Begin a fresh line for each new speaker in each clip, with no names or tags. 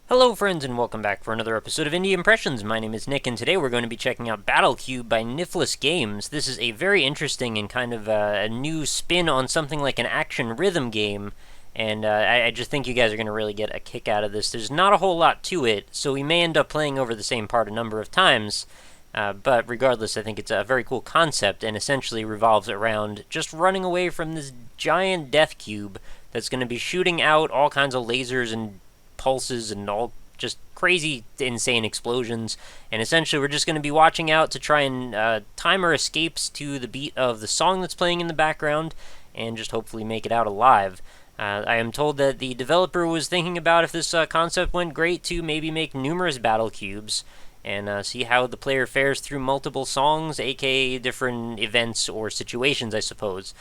Hello friends and welcome back for another episode of Indie Impressions. My name is Nick and today we're going to be checking out Battle Cube by Nifless Games. This is a very interesting and kind of a new spin on something like an action rhythm game, and I just think you guys are going to really get a kick out of this. There's not a whole lot to it, so we may end up playing over the same part a number of times, but regardless I think it's a very cool concept and essentially revolves around just running away from this giant death cube that's going to be shooting out all kinds of lasers and pulses and all just crazy, insane explosions, and essentially we're just going to be watching out to try and time our escapes to the beat of the song that's playing in the background, and just hopefully make it out alive. I am told that the developer was thinking about, if this concept went great, to maybe make numerous battle cubes, and see how the player fares through multiple songs, aka different events or situations, I suppose.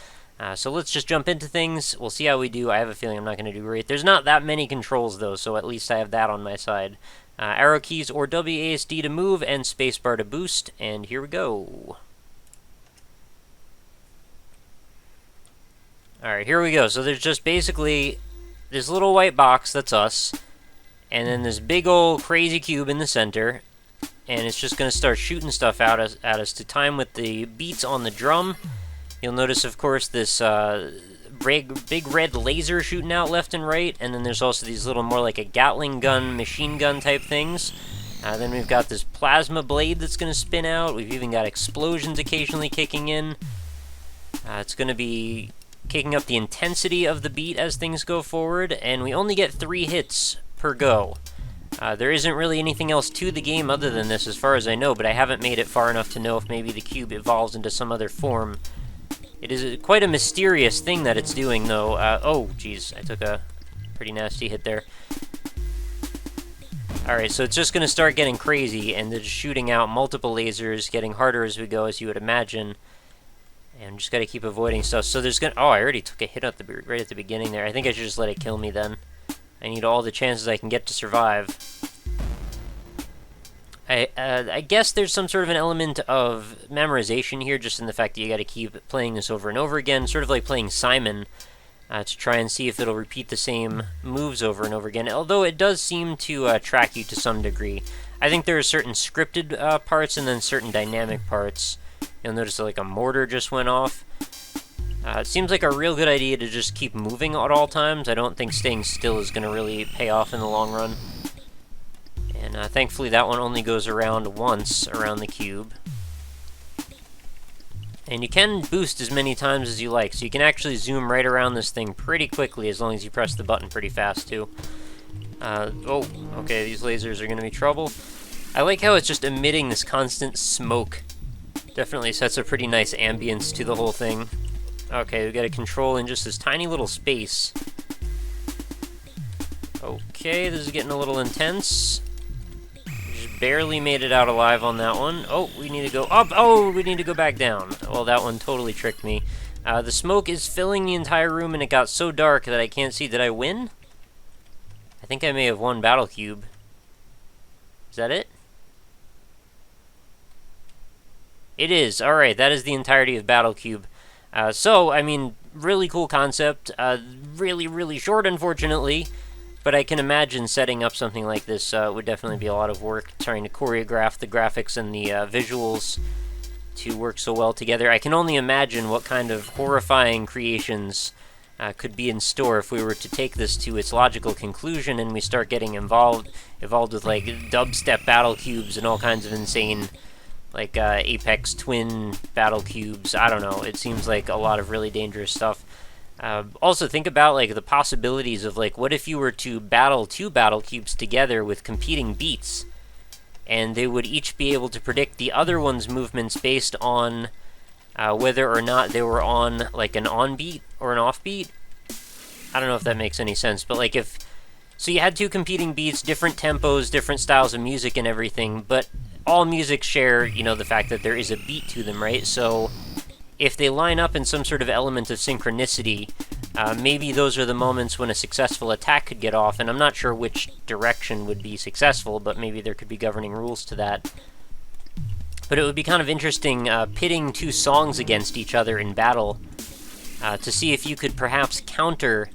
So let's just jump into things. We'll see how we do. I have a feeling I'm not going to do great. There's not that many controls, though, so at least I have that on my side. Arrow keys or WASD to move, and spacebar to boost, and here we go. Alright, here we go. So there's just basically this little white box, that's us, and then this big old crazy cube in the center, and it's just going to start shooting stuff at us to time with the beats on the drum. You'll notice, of course, this big red laser shooting out left and right, and then there's also these little more like a Gatling gun, machine gun type things. Then we've got this plasma blade that's going to spin out. We've even got explosions occasionally kicking in. It's going to be kicking up the intensity of the beat as things go forward, and we only get 3 hits per go. There isn't really anything else to the game other than this as far as I know, but I haven't made it far enough to know if maybe the cube evolves into some other form. It is quite a mysterious thing that it's doing, though. Oh, jeez, I took a pretty nasty hit there. Alright, so it's just going to start getting crazy, and just shooting out multiple lasers, getting harder as we go, as you would imagine. And just got to keep avoiding stuff. So there's going to... Oh, I already took a hit right at the beginning there. I think I should just let it kill me then. I need all the chances I can get to survive. I guess there's some sort of an element of memorization here, just in the fact that you got to keep playing this over and over again, sort of like playing Simon, to try and see if it'll repeat the same moves over and over again, although it does seem to track you to some degree. I think there are certain scripted parts and then certain dynamic parts. You'll notice that like a mortar just went off. It seems like a real good idea to just keep moving at all times. I don't think staying still is going to really pay off in the long run. And thankfully that one only goes around once around the cube. And you can boost as many times as you like, so you can actually zoom right around this thing pretty quickly as long as you press the button pretty fast too. Oh, okay, these lasers are going to be trouble. I like how it's just emitting this constant smoke. Definitely sets a pretty nice ambience to the whole thing. Okay, we've got to control in just this tiny little space. Okay, this is getting a little intense. Barely made it out alive on that one. Oh, we need to go up. Oh, we need to go back down. Well, that one totally tricked me. The smoke is filling the entire room, and it got so dark that I can't see. Did I win? I think I may have won Battle Cube. Is that it? It is. Alright, that is the entirety of Battle Cube. So, I mean, really cool concept. Really, really short, unfortunately. But I can imagine setting up something like this would definitely be a lot of work, trying to choreograph the graphics and the visuals to work so well together. I can only imagine what kind of horrifying creations could be in store if we were to take this to its logical conclusion and we start getting involved with like dubstep battle cubes and all kinds of insane, like Apex Twin battle cubes. I don't know. It seems like a lot of really dangerous stuff. Also, think about like the possibilities of like, what if you were to battle 2 battle cubes together with competing beats, and they would each be able to predict the other one's movements based on whether or not they were on like an on beat or an off beat. I don't know if that makes any sense, but like if so, you had 2 competing beats, different tempos, different styles of music, and everything, but all music share, you know, the fact that there is a beat to them, right? So if they line up in some sort of element of synchronicity, maybe those are the moments when a successful attack could get off, and I'm not sure which direction would be successful, but maybe there could be governing rules to that. But it would be kind of interesting pitting 2 songs against each other in battle to see if you could perhaps counter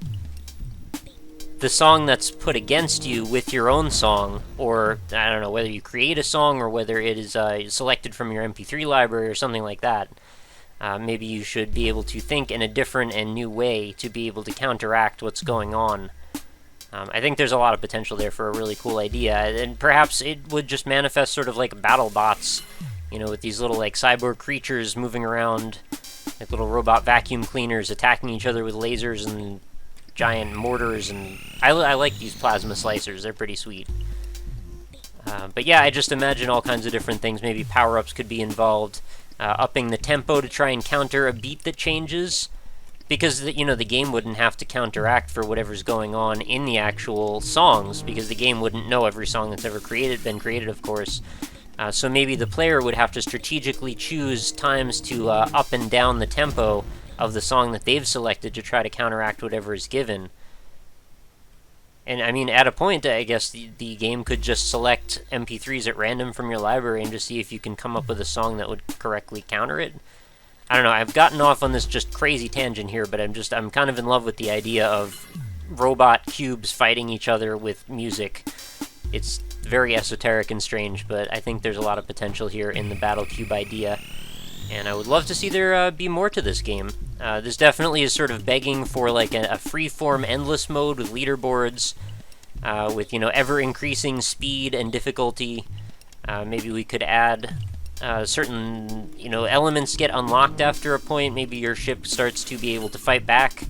the song that's put against you with your own song, or I don't know whether you create a song or whether it is selected from your MP3 library or something like that. Maybe you should be able to think in a different and new way to be able to counteract what's going on. I think there's a lot of potential there for a really cool idea, and perhaps it would just manifest sort of like battle bots, you know, with these little like cyborg creatures moving around, like little robot vacuum cleaners attacking each other with lasers and giant mortars, and I like these plasma slicers, they're pretty sweet. But yeah, I just imagine all kinds of different things. Maybe power-ups could be involved, upping the tempo to try and counter a beat that changes, because you know, the game wouldn't have to counteract for whatever's going on in the actual songs, because the game wouldn't know every song that's ever been created, of course. So maybe the player would have to strategically choose times to up and down the tempo of the song that they've selected to try to counteract whatever is given. And I mean, at a point, I guess the game could just select MP3s at random from your library and just see if you can come up with a song that would correctly counter it. I don't know, I've gotten off on this just crazy tangent here, but I'm kind of in love with the idea of robot cubes fighting each other with music. It's very esoteric and strange, but I think there's a lot of potential here in the Battle Cube idea. And I would love to see there be more to this game. This definitely is sort of begging for like a free-form endless mode with leaderboards, with, you know, ever-increasing speed and difficulty. Maybe we could add certain, you know, elements get unlocked after a point. Maybe your ship starts to be able to fight back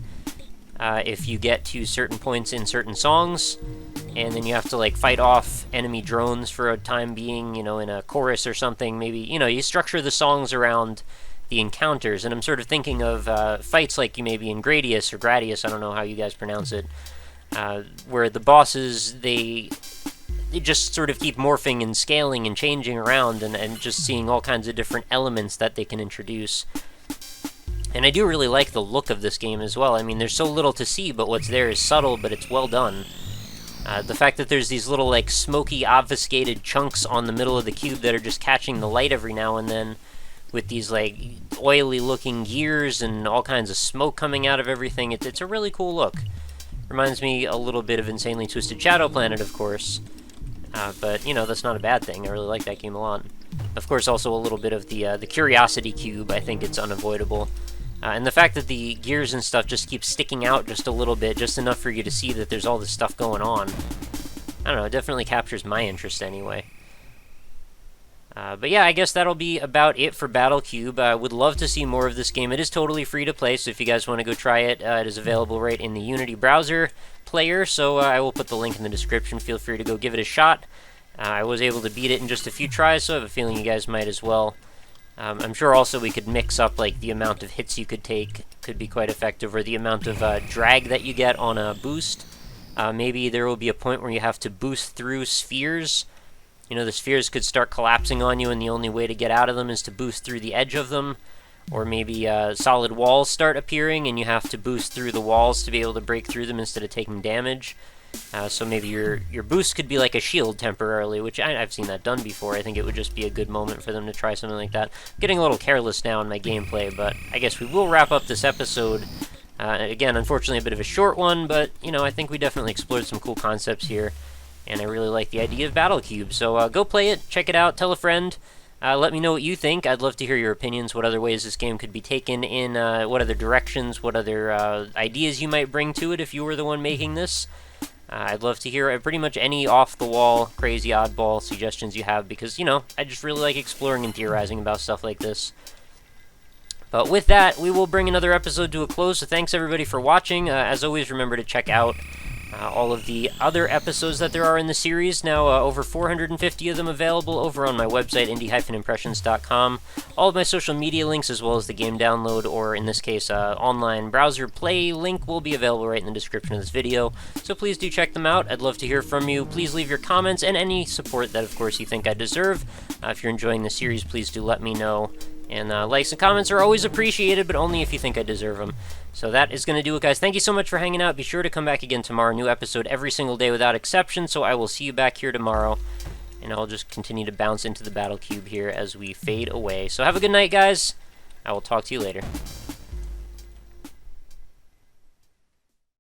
if you get to certain points in certain songs. And then you have to, like, fight off enemy drones for a time being, you know, in a chorus or something. Maybe, you know, you structure the songs around the encounters. And I'm sort of thinking of fights like you maybe in Gradius or Gradius, I don't know how you guys pronounce it, where the bosses, they just sort of keep morphing and scaling and changing around and just seeing all kinds of different elements that they can introduce. And I do really like the look of this game as well. I mean, there's so little to see, but what's there is subtle, but it's well done. The fact that there's these little, like, smoky, obfuscated chunks on the middle of the cube that are just catching the light every now and then, with these, like, oily-looking gears and all kinds of smoke coming out of everything, it's a really cool look. Reminds me a little bit of Insanely Twisted Shadow Planet, of course, but, you know, that's not a bad thing. I really like that game a lot. Of course, also a little bit of the Curiosity Cube. I think it's unavoidable. And the fact that the gears and stuff just keep sticking out just a little bit, just enough for you to see that there's all this stuff going on. I don't know, it definitely captures my interest anyway. But yeah, I guess that'll be about it for Battle Cube. I would love to see more of this game. It is totally free to play, so if you guys want to go try it, it is available right in the Unity browser player, so I will put the link in the description. Feel free to go give it a shot. I was able to beat it in just a few tries, so I have a feeling you guys might as well. I'm sure also we could mix up, like, the amount of hits you could take could be quite effective, or the amount of drag that you get on a boost. Maybe there will be a point where you have to boost through spheres. You know, the spheres could start collapsing on you, and the only way to get out of them is to boost through the edge of them. Or maybe solid walls start appearing, and you have to boost through the walls to be able to break through them instead of taking damage. So maybe your boost could be like a shield temporarily, which I've seen that done before. I think it would just be a good moment for them to try something like that. I'm getting a little careless now in my gameplay, but I guess we will wrap up this episode. Again, unfortunately a bit of a short one, but, you know, I think we definitely explored some cool concepts here, and I really like the idea of Battle Cube. So go play it, check it out, tell a friend. Let me know what you think. I'd love to hear your opinions, what other ways this game could be taken in, what other directions, what other ideas you might bring to it if you were the one making this. I'd love to hear pretty much any off-the-wall, crazy, oddball suggestions you have, because, you know, I just really like exploring and theorizing about stuff like this. But with that, we will bring another episode to a close, so thanks everybody for watching. As always, remember to check out all of the other episodes that there are in the series. Now, over 450 of them available over on my website, indie-impressions.com. All of my social media links, as well as the game download, or in this case, online browser play link, will be available right in the description of this video. So please do check them out. I'd love to hear from you. Please leave your comments and any support that, of course, you think I deserve. If you're enjoying the series, please do let me know. And likes and comments are always appreciated, but only if you think I deserve them. So that is going to do it, guys. Thank you so much for hanging out. Be sure to come back again tomorrow. New episode every single day without exception, so I will see you back here tomorrow. And I'll just continue to bounce into the Battle Cube here as we fade away. So have a good night, guys. I will talk to you later.